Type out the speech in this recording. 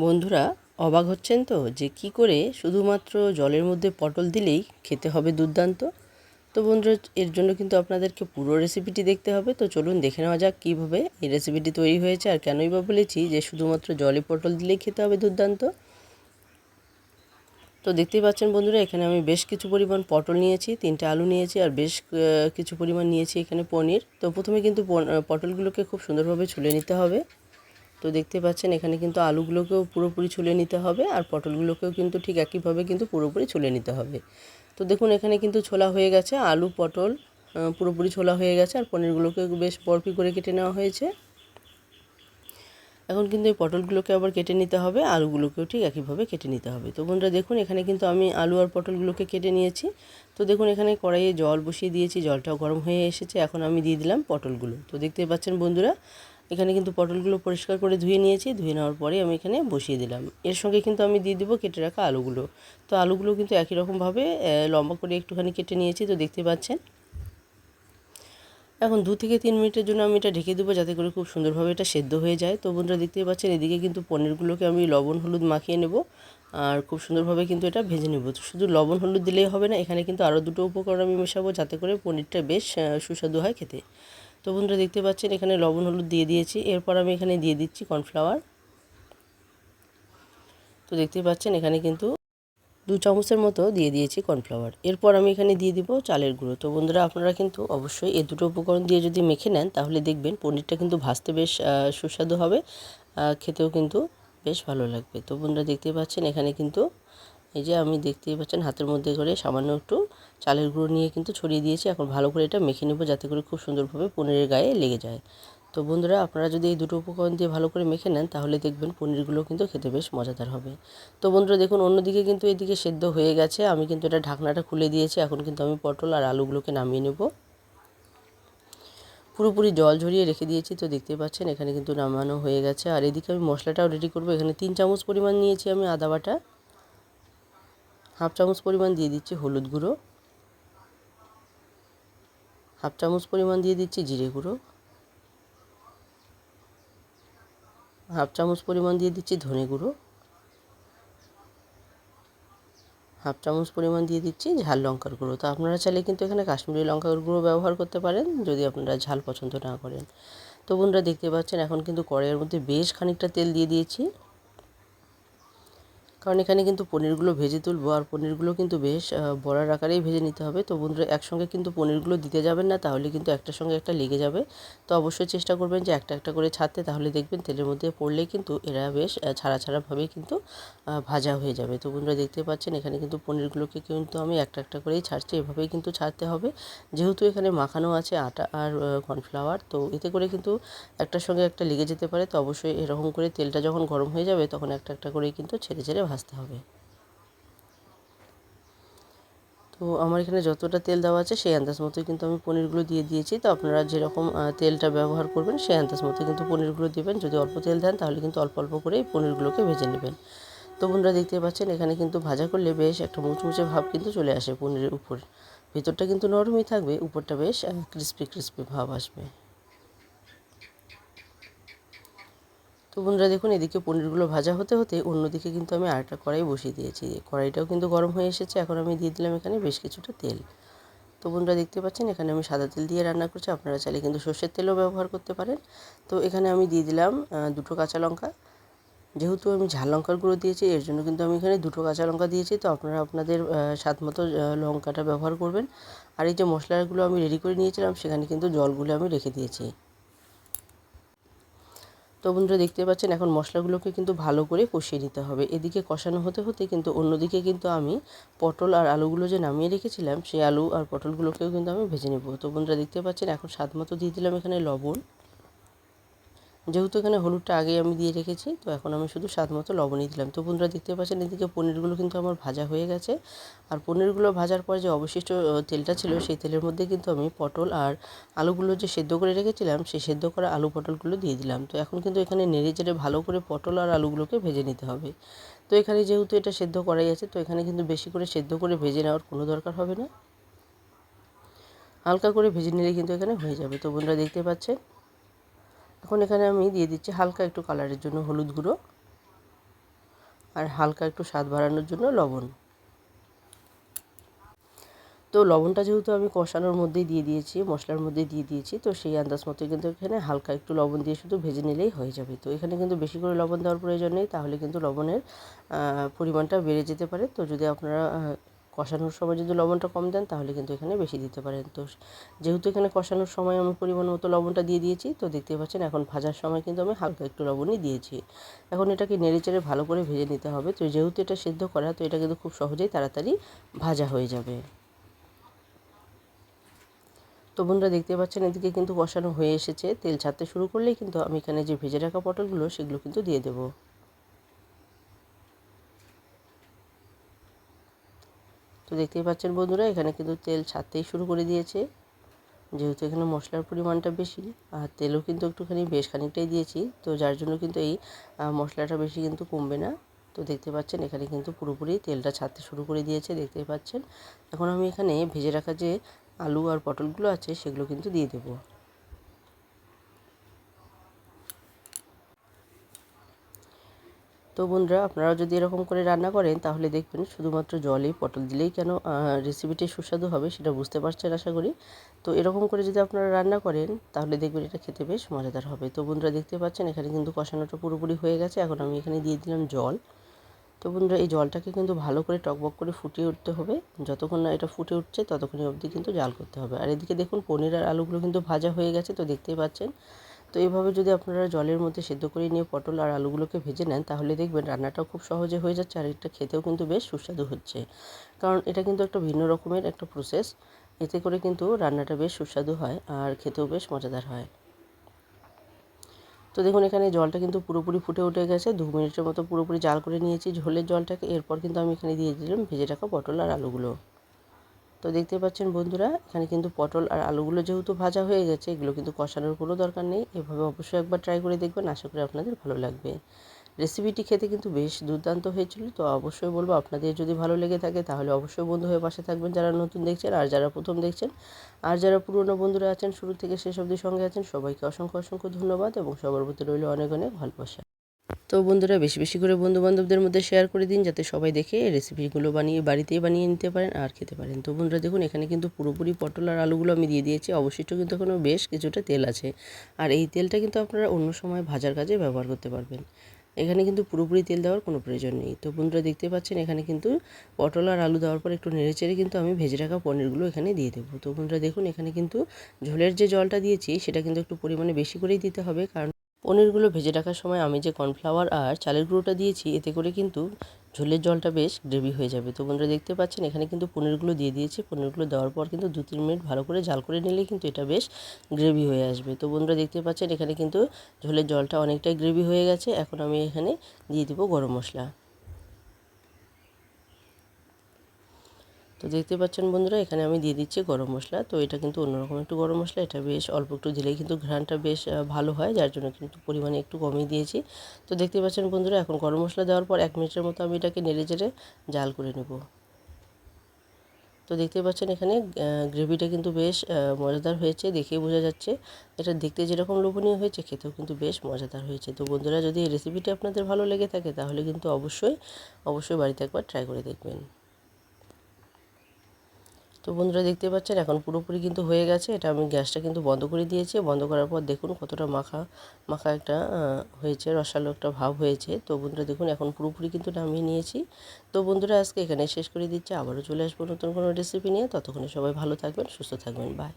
বন্ধুরা, অবাক হচ্ছেন তো যে কি করে শুধুমাত্র জলের মধ্যে পটল দিলেই খেতে হবে দুর্দান্ত। তো বন্ধুরা, এর জন্য কিন্তু আপনাদেরকে পুরো রেসিপিটি দেখতে হবে। তো চলুন দেখে নেওয়া যাক কীভাবে এই রেসিপিটি তৈরি হয়েছে আর কেনই বা বলেছি যে শুধুমাত্র জলে পটল দিলেই খেতে হবে দুর্দান্ত। তো দেখতেই পাচ্ছেন বন্ধুরা, এখানে আমি বেশ কিছু পরিমাণ পটল নিয়েছি, 3টে আলু নিয়েছি আর বেশ কিছু পরিমাণ নিয়েছি এখানে পনির। তো প্রথমে কিন্তু পটলগুলোকে খুব সুন্দরভাবে ছুলে নিতে হবে। তো দেখতে পাচ্ছেন এখানে কিন্তু আলুগুলোকেও পুরোপুরি ছুলে নিতে হবে আর পটলগুলোকেও কিন্তু ঠিক একইভাবে কিন্তু পুরোপুরি ছুলে নিতে হবে। তো দেখুন এখানে কিন্তু ছোলা হয়ে গেছে, আলু পটল পুরোপুরি ছোলা হয়ে গেছে আর পনিরগুলোকেও বেশ বরফি করে কেটে নেওয়া হয়েছে। এখন কিন্তু এই পটলগুলোকে আবার কেটে নিতে হবে, আলুগুলোকেও ঠিক একইভাবে কেটে নিতে হবে। তো বন্ধুরা দেখুন এখানে কিন্তু আমি আলু আর পটলগুলোকে কেটে নিয়েছি। তো দেখুন এখানে কড়াইয়ে জল বসিয়ে দিয়েছি, জলটাও গরম হয়ে এসেছে। এখন আমি দিয়ে দিলাম পটলগুলো। তো দেখতে পাচ্ছেন বন্ধুরা, এখানে কিন্তু পটলগুলো পরিষ্কার করে ধুয়ে নিয়েছি। ধুয়ে নেওয়ার পরে আমি এখানে বসিয়ে দিলাম। এর সঙ্গে কিন্তু আমি দিয়ে দেবো কেটে রাখা আলুগুলো। তো আলুগুলো কিন্তু একই রকমভাবে লম্বা করে একটুখানি কেটে নিয়েছি। তো দেখতে পাচ্ছেন এখন 2 থেকে 3 মিনিটের জন্য আমি এটা ঢেকে দেবো, যাতে করে খুব সুন্দরভাবে এটা সেদ্ধ হয়ে যায়। তো বন্ধুরা দেখতেই পাচ্ছেন এদিকে কিন্তু পনিরগুলোকে আমি লবণ হলুদ মাখিয়ে নেব আর খুব সুন্দরভাবে কিন্তু এটা ভেজে নেব। তো শুধু লবণ হলুদ দিলেই হবে না, এখানে কিন্তু আরও দুটো উপকরণ আমি মেশাবো, যাতে করে পনিরটা বেশ সুস্বাদু হয় খেতে। তো বন্ধুরা দেখতে পাচ্ছেন এখানে লবণ হলুদ দিয়ে দিয়েছি। এরপর আমি এখানে দিয়ে দিচ্ছি কর্নফ্লাওয়ার। তো দেখতেই পাচ্ছেন এখানে কিন্তু 2 চামচের মতো দিয়ে দিয়েছি কর্নফ্লাওয়ার। এরপর আমি এখানে দিয়ে দিব চালের গুঁড়ো। তো বন্ধুরা আপনারা কিন্তু অবশ্যই এই দুটো উপকরণ দিয়ে যদি মেখে নেন, তাহলে দেখবেন পনিরটা কিন্তু ভাজতে বেশ সুস্বাদু হবে, খেতেও কিন্তু বেশ ভালো লাগবে। তো বন্ধুরা দেখতেই পাচ্ছেন এখানে কিন্তু এই যে আমি দেখতেই পাচ্ছেন হাতের মধ্যে করে সামান্য একটু চালের গুঁড়ো নিয়ে কিন্তু ছড়িয়ে দিয়েছি। এখন ভালো করে এটা মেখে নেব, যাতে করে খুব সুন্দরভাবে পনিরের গায়ে লেগে যায়। তো বন্ধুরা আপনারা যদি এই দুটো উপকরণ দিয়ে ভালো করে মেখে নেন, তাহলে দেখবেন পনিরগুলো কিন্তু খেতে বেশ মজাদার হবে। তো বন্ধুরা দেখুন অন্যদিকে কিন্তু এদিকে সেদ্ধ হয়ে গেছে। আমি কিন্তু এটা ঢাকনাটা খুলে দিয়েছি। এখন কিন্তু আমি পটল আর আলুগুলোকে নামিয়ে নেব। পুরোপুরি জল ঝরিয়ে রেখে দিয়েছি। তো দেখতেই পাচ্ছেন এখানে কিন্তু নামানো হয়ে গেছে। আর এদিকে আমি মশলাটাও রেডি করব। এখানে 3 চামচ পরিমাণ নিয়েছি আমি আদা বাটা, 1/2 চামচ পরিমাণ দিয়ে দিচ্ছি হলুদ গুঁড়ো, 1/2 চামচ পরিমাণ দিয়ে দিচ্ছি জিরে গুঁড়ো, 1/2 চামচ পরিমাণ দিয়ে দিচ্ছি ধনে গুঁড়ো, 1/2 চামচ পরিমাণ দিয়ে দিচ্ছি ঝাল লঙ্কার গুঁড়ো। তো আপনারা চাইলে কিন্তু এখানে কাশ্মীরি লঙ্কার গুঁড়ো ব্যবহার করতে পারেন, যদি আপনারা ঝাল পছন্দ না করেন। তো বন্ধুরা দেখতে পাচ্ছেন এখন কিন্তু কড়াইয়ের মধ্যে বেশ খানিকটা তেল দিয়ে দিয়েছি, কারণ এখানে কিন্তু পনিরগুলো ভেজে তুলবো আর পনিরগুলো কিন্তু বেশ বড়ার আকারেই ভেজে নিতে হবে। তো বন্ধুরা একসঙ্গে কিন্তু পনিরগুলো দিতে যাবেন না, তাহলে কিন্তু একটার সঙ্গে একটা লেগে যাবে। তো অবশ্যই চেষ্টা করবেন যে একটা একটা করে ছাড়তে, তাহলে দেখবেন তেলের মধ্যে পড়লে কিন্তু এরা বেশ ছাড়া ছাড়াভাবে কিন্তু ভাজা হয়ে যাবে। তো বন্ধুরা দেখতে পাচ্ছেন এখানে কিন্তু পনিরগুলোকে কিন্তু আমি একটা একটা করেই ছাড়ছি, এভাবেই কিন্তু ছাড়তে হবে। যেহেতু এখানে মাখানো আছে আটা আর কর্নফ্লাওয়ার, তো এতে করে কিন্তু একটার সঙ্গে একটা লেগে যেতে পারে। তো অবশ্যই এরকম করে তেলটা যখন গরম হয়ে যাবে, তখন একটা একটা করেই কিন্তু ছেড়ে ছেড়ে ভাজতে হবে। তো আমার এখানে যতটা তেল দেওয়া আছে সেই আন্দাজ মতোই কিন্তু আমি পনিরগুলো দিয়ে দিয়েছি। তো আপনারা যেরকম তেলটা ব্যবহার করবেন সেই আন্দাজ মতো কিন্তু পনিরগুলো দেবেন। যদি অল্প তেল দেন, তাহলে কিন্তু অল্প অল্প করেই পনিরগুলোকে ভেজে নেবেন। তো বন্ধুরা দেখতে পাচ্ছেন এখানে কিন্তু ভাজা করলে বেশ একটা মুচমুচে ভাব কিন্তু চলে আসে পনিরের উপর। ভেতরটা কিন্তু নরমই থাকবে, উপরটা বেশ ক্রিস্পি ক্রিস্পি ভাব আসবে। তো বন্ধুরা দেখুন এদিকে পনিরগুলো ভাজা হতে হতে অন্যদিকে কিন্তু আমি আরেকটা কড়াই বসিয়ে দিয়েছি। কড়াইটাও কিন্তু গরম হয়ে এসেছে। এখন আমি দিয়ে দিলাম এখানে বেশ কিছুটা তেল। তো বন্ধুরা দেখতে পাচ্ছেন এখানে আমি সাদা তেল দিয়ে রান্না করছি, আপনারা চাইলে কিন্তু সর্ষের তেলও ব্যবহার করতে পারেন। তো এখানে আমি দিয়ে দিলাম 2টো কাঁচা লঙ্কা। যেহেতু আমি ঝাল লঙ্কার গুঁড়ো দিয়েছি, এর জন্য কিন্তু আমি এখানে 2টো কাঁচা লঙ্কা দিয়েছি। তো আপনারা আপনাদের স্বাদ মতো লঙ্কাটা ব্যবহার করবেন। আর এই যে মশলাগুলো আমি রেডি করে নিয়েছিলাম, সেখানে কিন্তু জলগুলো আমি রেখে দিয়েছি। তো বন্ধুরা দেখতে পাচ্ছেন এখন মশলাগুলোকে কিন্তু ভালো করে কষিয়ে নিতে হবে। এদিকে কষানো হতে হতে কিন্তু অন্যদিকে কিন্তু আমি পটল আর আলুগুলো যে নামিয়ে রেখেছিলাম, সেই আলু আর পটলগুলোকেও কিন্তু আমি ভেজে নেব। তো বন্ধুরা দেখতে পাচ্ছেন এখন স্বাদ মতো দিয়ে দিলাম এখানে লবণ। যেহেতু এখানে হলুদটা আগেই আমি দিয়ে রেখেছি, তো এখন আমি শুধু স্বাদ মতো লবণই দিলাম। তো বন্ধুরা দেখতে পাচ্ছেন এদিকে পনিরগুলো কিন্তু আমার ভাজা হয়ে গেছে। আর পনিরগুলো ভাজার পর যে অবশিষ্ট তেলটা ছিল, সেই তেলের মধ্যে কিন্তু আমি পটল আর আলুগুলো যে সেদ্ধ করে রেখেছিলাম, সেই সেদ্ধ করা আলু পটলগুলো দিয়ে দিলাম। তো এখন কিন্তু এখানে নেড়ে চেড়ে ভালো করে পটল আর আলুগুলোকে ভেজে নিতে হবে। তো এখানে যেহেতু এটা সেদ্ধ করাই আছে, তো এখানে কিন্তু বেশি করে সেদ্ধ করে ভেজে নেওয়ার কোনো দরকার হবে না, হালকা করে ভেজে নিলে কিন্তু এখানে হয়ে যাবে। তো বন্ধুরা দেখতে পাচ্ছেন এখন এখানে আমি দিয়ে দিচ্ছি হালকা একটু কালারের জন্য হলুদ গুঁড়ো, আর হালকা একটু স্বাদ বাড়ানোর জন্য লবণ। তো লবণটা যেহেতু আমি কষানোর মধ্যেই দিয়ে দিয়েছি, মশলার মধ্যে দিয়ে দিয়েছি, তো সেই আন্দাজ মতো কিন্তু এখানে হালকা একটু লবণ দিয়ে শুধু ভেজে নিলেই হয়ে যাবে। তো এখানে কিন্তু বেশি করে লবণ দেওয়ার প্রয়োজন নেই, তাহলে কিন্তু লবণের পরিমাণটা বেড়ে যেতে পারে। তো যদি আপনারা কষানোর সময় যদি লবণটা কম দেন তাহলে কিন্তু এখানে বেশি দিতে পারেন। তো যেহেতু এখানে কষানোর সময় আমি পরিমাণ মতো লবণটা দিয়ে দিয়েছি, তো দেখতে পাচ্ছেন এখন ভাজার সময় কিন্তু আমি হালকা একটু লবণই দিয়েছি। এখন এটাকে নেড়েচেড়ে ভালো করে ভেজে নিতে হবে। তো যেহেতু এটা সিদ্ধ করা, তো এটা কিন্তু খুব সহজেই তাড়াতাড়ি ভাজা হয়ে যাবে। তো বন্ধুরা দেখতে পাচ্ছেন এদিকে কিন্তু কষানো হয়ে এসেছে, তেল ছাড়তে শুরু করলেই কিন্তু আমি এখানে যে ভেজে রাখা পটলগুলো সেগুলো কিন্তু দিয়ে দেব। তো দেখতেই পাচ্ছেন বন্ধুরা এখানে কিন্তু তেল ছাড়তেই শুরু করে দিয়েছে। যেহেতু এখানে মশলার পরিমাণটা বেশি আর তেলও কিন্তু একটুখানি বেশ খানিকটাই দিয়েছি, তো যার জন্য কিন্তু এই মশলাটা বেশি কিন্তু কমবে না। তো দেখতে পাচ্ছেন এখানে কিন্তু পুরোপুরি তেলটা ছাড়তে শুরু করে দিয়েছে, দেখতেই পাচ্ছেন। এখন আমি এখানে ভেজে রাখা যে আলু আর পটলগুলো আছে সেগুলো কিন্তু দিয়ে দেবো। তো বন্ধুরা আপনারা যদি এরকম করে রান্না করেন তাহলে দেখবেন শুধুমাত্র জলেই পটল দিলেই কেন রেসিপিটি সুস্বাদু হবে সেটা বুঝতে পারছেন আশা করি। তো এরকম করে যদি আপনারা রান্না করেন তাহলে দেখবেন এটা খেতে বেশ মজাদার হবে। তো বন্ধুরা দেখতে পাচ্ছেন এখানে কিন্তু কষানোটা পুরোপুরি হয়ে গেছে। এখন আমি এখানে দিয়ে দিলাম জল। তো বন্ধুরা এই জলটাকে কিন্তু ভালো করে টকবক করে ফুটিয়ে উঠতে হবে। যতক্ষণ না এটা ফুটে উঠছে ততক্ষণই অবধি কিন্তু জাল করতে হবে। আর এদিকে দেখুন পনির আর আলুগুলো কিন্তু ভাজা হয়ে গেছে, তো দেখতেই পাচ্ছেন। তো এইভাবে যদি আপনারা জলের মধ্যে সেদ্ধ করে নিয়ে পটল আর আলুগুলোকে ভেজে নেন তাহলে দেখবেন রান্নাটাও খুব সহজে হয়ে যাচ্ছে আর এটা খেতেও কিন্তু বেশ সুস্বাদু হচ্ছে। কারণ এটা কিন্তু একটা ভিন্ন রকমের একটা প্রসেস, এতে করে কিন্তু রান্নাটা বেশ সুস্বাদু হয় আর খেতেও বেশ মজাদার হয়। তো দেখুন এখানে জলটা কিন্তু পুরোপুরি ফুটে উঠে গেছে, 2 মিনিটের মতো পুরোপুরি জাল করে নিয়েছি ঝোলের জলটাকে। এরপর কিন্তু আমি এখানে দিয়ে দিলাম ভেজে রাখা পটল আর আলুগুলো। তো দেখতে পাচ্ছেন বন্ধুরা এখানে কিন্তু পটল আর আলুগুলো যেহেতু ভাজা হয়ে গেছে, এগুলো কিন্তু কষানোর কোনো দরকার নেই। এভাবে অবশ্যই একবার ট্রাই করে দেখবেন, আশা করি আপনাদের ভালো লাগবে। রেসিপিটি খেতে কিন্তু বেশ দুর্দান্ত হয়েছিল। তো অবশ্যই বলবো আপনাদের যদি ভালো লেগে থাকে তাহলে অবশ্যই বন্ধু হয়ে পাশে থাকবেন যারা নতুন দেখছেন আর যারা প্রথম দেখছেন। আর যারা পুরনো বন্ধুরা আছেন শুরু থেকে শেষ অবধি সঙ্গে আছেন সবাইকে অসংখ্য অসংখ্য ধন্যবাদ এবং সবার প্রতি রইল অনেক অনেক ভালোবাসা। তো বন্ধুরা বেশি বেশি করে বন্ধুবান্ধবদের মধ্যে শেয়ার করে দিন যাতে সবাই দেখে এই রেসিপিগুলো বানিয়ে বাড়িতেই বানিয়ে নিতে পারেন আর খেতে পারেন। তো বন্ধুরা দেখুন এখানে কিন্তু পুরোপুরি পটল আর আলুগুলো আমি দিয়ে দিয়েছি, অবশিষ্ট কিন্তু এখনও বেশ কিছুটা তেল আছে। আর এই তেলটা কিন্তু আপনারা অন্য সময় ভাজার কাজে ব্যবহার করতে পারবেন। এখানে কিন্তু পুরোপুরি তেল দেওয়ার কোনো প্রয়োজন নেই। তো বন্ধুরা দেখতে পাচ্ছেন এখানে কিন্তু পটল আর আলু দেওয়ার পর একটু নেড়েচেড়ে কিন্তু আমি ভেজে রাখা পনিরগুলো এখানে দিয়ে দেবো। তো বন্ধুরা দেখুন এখানে কিন্তু ঝোলের যে জলটা দিয়েছি সেটা কিন্তু একটু পরিমাণে বেশি করেই দিতে হবে, কারণ পনিরগুলো ভেজে রাখার সময় আমি যে কর্নফ্লাওয়ার আর চালের গুঁড়োটা দিয়েছি এতে করে কিন্তু ঝোলের জলটা বেশ গ্রেভি হয়ে যাবে। তো বন্ধুরা দেখতে পাচ্ছেন এখানে কিন্তু পনিরগুলো দিয়ে দিয়েছি, পনিরগুলো দেওয়ার পর কিন্তু 2-3 মিনিট ভালো করে জাল করে নিলেই কিন্তু এটা বেশ গ্রেভি হয়ে আসবে। তো বন্ধুরা দেখতে পাচ্ছেন এখানে কিন্তু ঝোলের জলটা অনেকটাই গ্রেভি হয়ে গেছে। এখন আমি এখানে দিয়ে দেবো গরম মশলা। তো দেখতে পাচ্ছেন বন্ধুরা এখানে আমি দিয়ে দিচ্ছি গরম মশলা। তো এটা কিন্তু অন্যরকম একটু গরম মশলা, এটা বেশ অল্প একটু দিলেই কিন্তু ঘ্রাণটা বেশ ভালো হয়, যার জন্য কিন্তু পরিমাণে একটু কমই দিয়েছি। তো দেখতে পাচ্ছেন বন্ধুরা এখন গরম মশলা দেওয়ার পর 1 মিনিটের মতো আমি এটাকে নেড়েচেড়ে জাল করে নেব। তো দেখতে পাচ্ছেন এখানে গ্রেভিটা কিন্তু বেশ মজাদার হয়েছে, দেখেই বোঝা যাচ্ছে। এটা দেখতে যেরকম লোভনীয় হয়েছে খেতেও কিন্তু বেশ মজাদার হয়েছে। তো বন্ধুরা যদি এই রেসিপিটি আপনাদের ভালো লেগে থাকে তাহলে কিন্তু অবশ্যই বাড়িতে একবার ট্রাই করে দেখবেন। তো বন্ধুরা দেখতে পাচ্ছেন এখন পুরোপুরি কিন্তু হয়ে গেছে, এটা আমি গ্যাসটা কিন্তু বন্ধ করে দিয়েছি। বন্ধ করার পর দেখুন কতটা মাখা মাখা একটা হয়েছে, রসালো একটা ভাব হয়েছে। তো বন্ধুরা দেখুন এখন পুরোপুরি কিন্তু নামিয়ে নিয়েছি। তো বন্ধুরা আজকে এখানে শেষ করে দিচ্ছি, আবারও চলে আসবো নতুন কোনো রেসিপি নিয়ে। ততক্ষণে সবাই ভালো থাকবেন, সুস্থ থাকবেন, বাই।